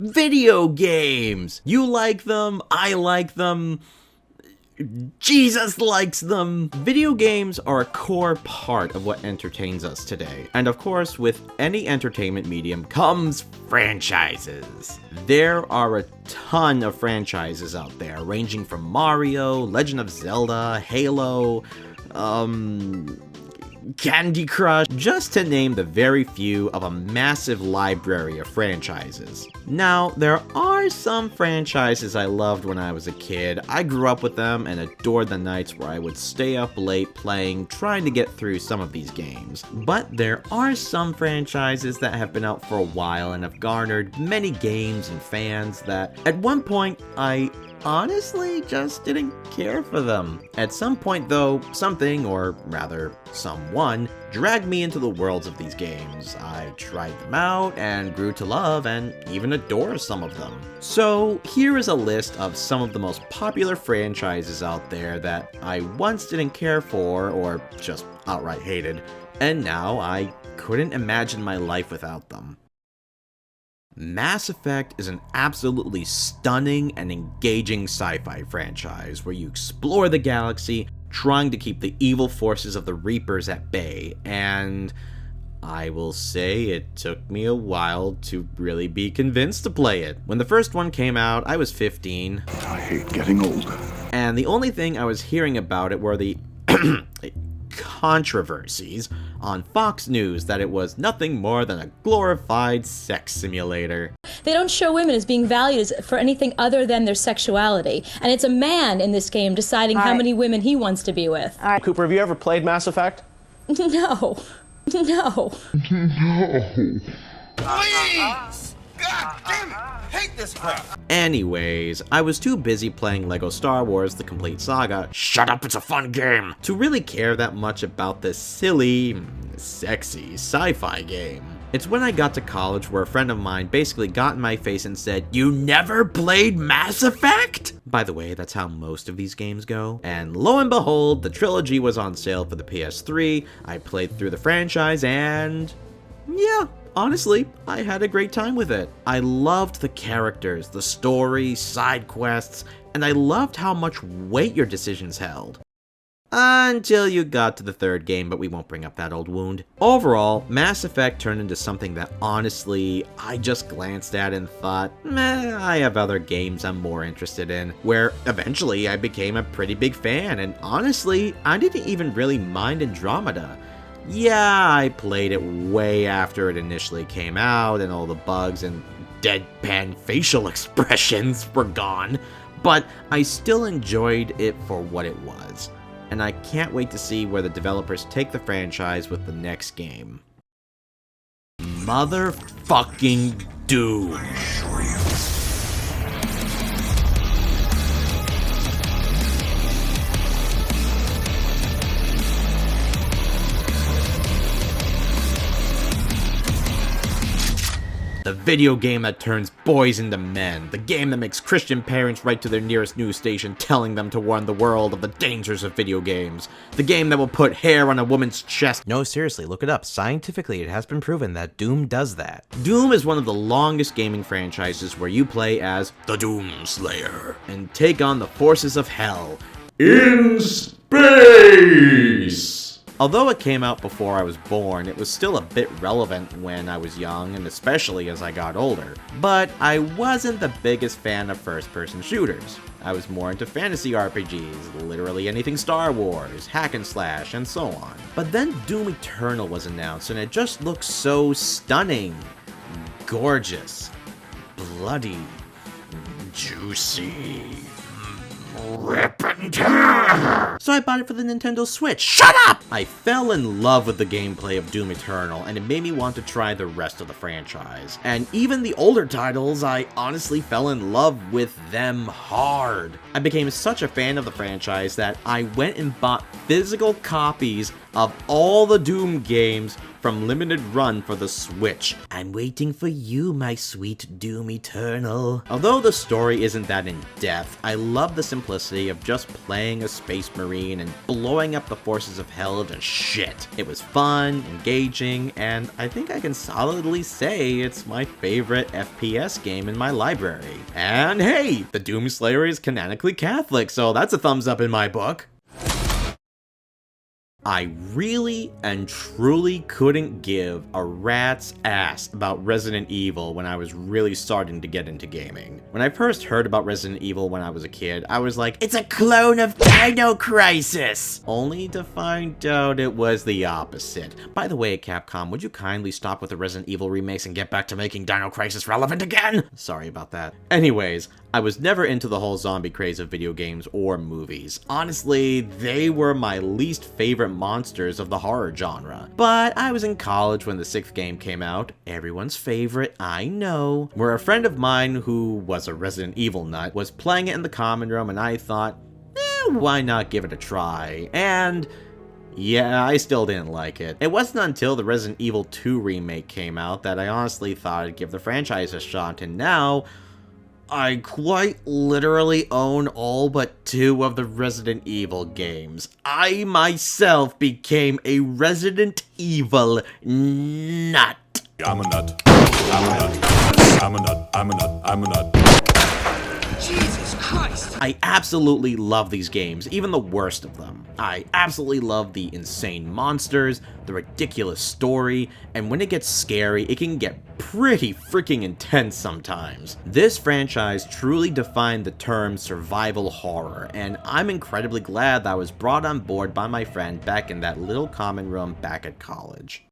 Video games! You like them, I like them, Jesus likes them! Video games are a core part of what entertains us today. And of course, with any entertainment medium comes franchises. There are a ton of franchises out there, ranging from Mario, Legend of Zelda, Halo, Candy Crush, just to name the very few of a massive library of franchises. Now, there are some franchises I loved when I was a kid. I grew up with them and adored the nights where I would stay up late playing, trying to get through some of these games. But there are some franchises that have been out for a while and have garnered many games and fans that, at one point, I honestly just didn't care for them. At some point though, something, or rather someone, dragged me into the worlds of these games. I tried them out and grew to love and even adore some of them. So here is a list of some of the most popular franchises out there that I once didn't care for or just outright hated, and now I couldn't imagine my life without them. Mass Effect is an absolutely stunning and engaging sci-fi franchise where you explore the galaxy trying to keep the evil forces of the Reapers at bay, and I will say it took me a while to really be convinced to play it. When the first one came out, I was 15. I hate getting older. And the only thing I was hearing about it were the controversies on Fox News that it was nothing more than a glorified sex simulator. They don't show women as being valued for anything other than their sexuality. And it's a man in this game deciding how many women he wants to be with. Cooper, have you ever played Mass Effect? No. No. Please! God damn it! Hate this crap! Anyways, I was too busy playing LEGO Star Wars The Complete Saga, shut up, it's a fun game, to really care that much about this silly, sexy sci-fi game. It's when I got to college where a friend of mine basically got in my face and said, "You never played Mass Effect?" By the way, that's how most of these games go. And lo and behold, the trilogy was on sale for the PS3, I played through the franchise, and yeah, honestly, I had a great time with it. I loved the characters, the story, side quests, and I loved how much weight your decisions held. Until you got to the third game, but we won't bring up that old wound. Overall, Mass Effect turned into something that honestly, I just glanced at and thought, meh, I have other games I'm more interested in, where eventually I became a pretty big fan, and honestly, I didn't even really mind Andromeda. Yeah, I played it way after it initially came out, and all the bugs and deadpan facial expressions were gone, but I still enjoyed it for what it was. And I can't wait to see where the developers take the franchise with the next game. Motherfucking Doom. The video game that turns boys into men. The game that makes Christian parents write to their nearest news station telling them to warn the world of the dangers of video games. The game that will put hair on a woman's chest. No, seriously, look it up. Scientifically, it has been proven that Doom does that. Doom is one of the longest gaming franchises where you play as the Doom Slayer and take on the forces of hell in space. Although it came out before I was born, it was still a bit relevant when I was young, and especially as I got older. But I wasn't the biggest fan of first-person shooters. I was more into fantasy RPGs, literally anything Star Wars, hack and slash, and so on. But then Doom Eternal was announced, and it just looked so stunning, gorgeous, bloody, juicy, rip and tear. So I bought it for the Nintendo Switch. Shut up! I fell in love with the gameplay of Doom Eternal, and it made me want to try the rest of the franchise. And even the older titles, I honestly fell in love with them hard. I became such a fan of the franchise that I went and bought physical copies of all the Doom games from limited run for the Switch. I'm waiting for you, my sweet Doom Eternal. Although the story isn't that in-depth, I love the simplicity of just just playing a space marine and blowing up the forces of hell to shit. It was fun, engaging, and I think I can solidly say it's my favorite FPS game in my library. And hey, the Doomslayer is canonically Catholic, so that's a thumbs up in my book. I really and truly couldn't give a rat's ass about Resident Evil when I was really starting to get into gaming. When I first heard about Resident Evil when I was a kid, I was like, it's a clone of Dino Crisis! Only to find out it was the opposite. By the way, Capcom, would you kindly stop with the Resident Evil remakes and get back to making Dino Crisis relevant again? Sorry about that. Anyways, I was never into the whole zombie craze of video games or movies. Honestly, they were my least favorite monsters of the horror genre. But I was in college when the 6th game came out, everyone's favorite, I know, where a friend of mine who was a Resident Evil nut was playing it in the common room, and I thought, why not give it a try? And yeah, I still didn't like it. It wasn't until the Resident Evil 2 remake came out that I honestly thought I'd give the franchise a shot, and now I quite literally own all but 2 of the Resident Evil games. I myself became a Resident Evil nut. I'm a nut. I'm a nut. I'm a nut. I'm a nut. I'm a nut. Jesus Christ! I absolutely love these games, even the worst of them. I absolutely love the insane monsters, the ridiculous story, and when it gets scary, it can get pretty freaking intense sometimes. This franchise truly defined the term survival horror, and I'm incredibly glad that I was brought on board by my friend back in that little common room back at college.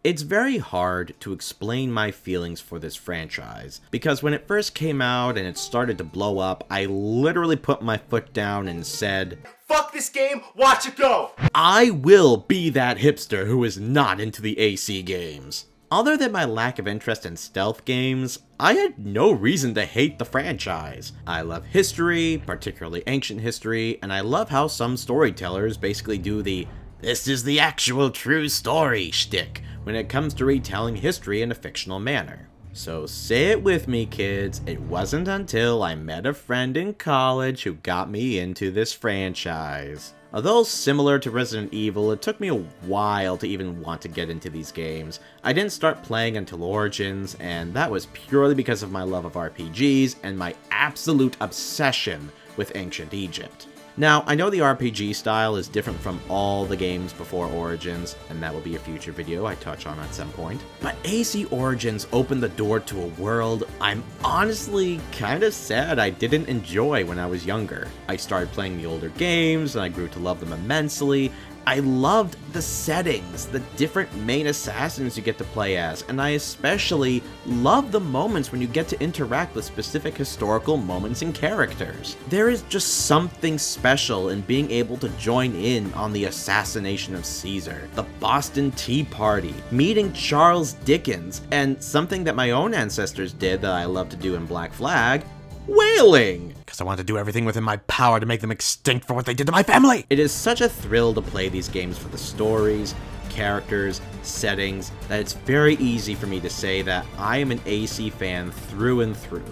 It's very hard to explain my feelings for this franchise, because when it first came out and it started to blow up, I literally put my foot down and said, Fuck this game, watch it go! I will be that hipster who is not into the AC games. Other than my lack of interest in stealth games, I had no reason to hate the franchise. I love history, particularly ancient history, and I love how some storytellers basically do the "this is the actual true story" shtick when it comes to retelling history in a fictional manner. So say it with me, kids, it wasn't until I met a friend in college who got me into this franchise. Although similar to Resident Evil, it took me a while to even want to get into these games. I didn't start playing until Origins, and that was purely because of my love of RPGs and my absolute obsession with ancient Egypt. Now, I know the RPG style is different from all the games before Origins, and that will be a future video I touch on at some point, but AC Origins opened the door to a world I'm honestly kind of sad I didn't enjoy when I was younger. I started playing the older games, and I grew to love them immensely. I loved the settings, the different main assassins you get to play as, and I especially love the moments when you get to interact with specific historical moments and characters. There is just something special in being able to join in on the assassination of Caesar, the Boston Tea Party, meeting Charles Dickens, and something that my own ancestors did that I love to do in Black Flag, whaling! Because I want to do everything within my power to make them extinct for what they did to my family! It is such a thrill to play these games for the stories, characters, settings, that it's very easy for me to say that I am an AC fan through and through,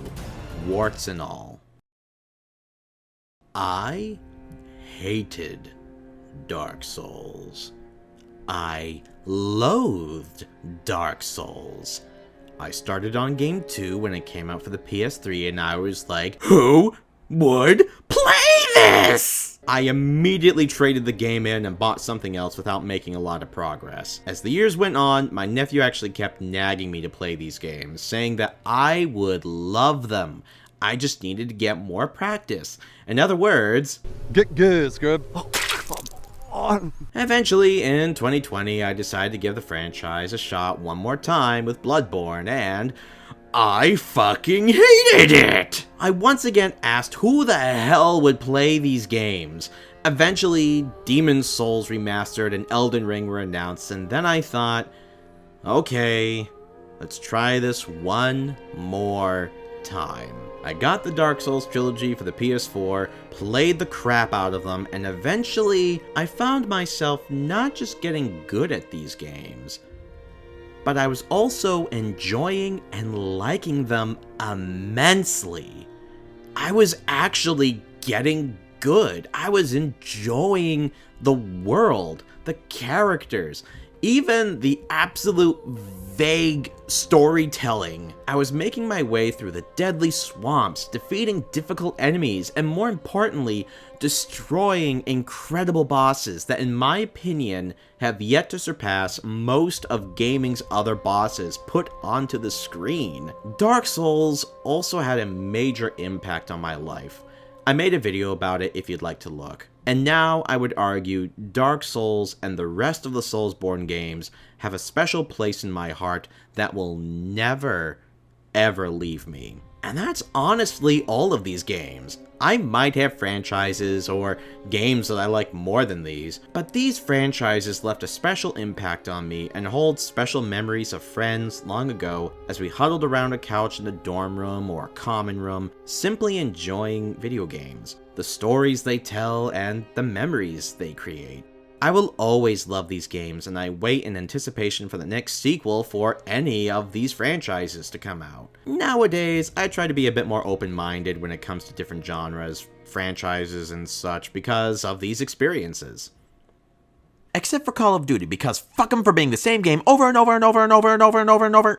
warts and all. I hated Dark Souls. I loathed Dark Souls. I started on game 2 when it came out for the PS3, and I was like, who would play this? I immediately traded the game in and bought something else without making a lot of progress. As the years went on, my nephew actually kept nagging me to play these games, saying that I would love them. I just needed to get more practice. In other words, get good, scrub. Eventually, in 2020, I decided to give the franchise a shot one more time with Bloodborne, and I fucking hated it! I once again asked who the hell would play these games. Eventually, Demon's Souls Remastered and Elden Ring were announced, and then I thought, okay, let's try this one more time. I got the Dark Souls trilogy for the PS4, played the crap out of them, and eventually I found myself not just getting good at these games, but I was also enjoying and liking them immensely. I was actually getting good. I was enjoying the world, the characters, even the absolute vague storytelling. I was making my way through the deadly swamps, defeating difficult enemies, and more importantly, destroying incredible bosses that, in my opinion, have yet to surpass most of gaming's other bosses put onto the screen. Dark Souls also had a major impact on my life. I made a video about it if you'd like to look. And now I would argue Dark Souls and the rest of the Soulsborne games have a special place in my heart that will never, ever leave me. And that's honestly all of these games. I might have franchises or games that I like more than these, but these franchises left a special impact on me and hold special memories of friends long ago as we huddled around a couch in a dorm room or a common room, simply enjoying video games, the stories they tell, and the memories they create. I will always love these games, and I wait in anticipation for the next sequel for any of these franchises to come out. Nowadays, I try to be a bit more open-minded when it comes to different genres, franchises, and such because of these experiences. Except for Call of Duty, because fuck them for being the same game over and over and over and over and over and over and over.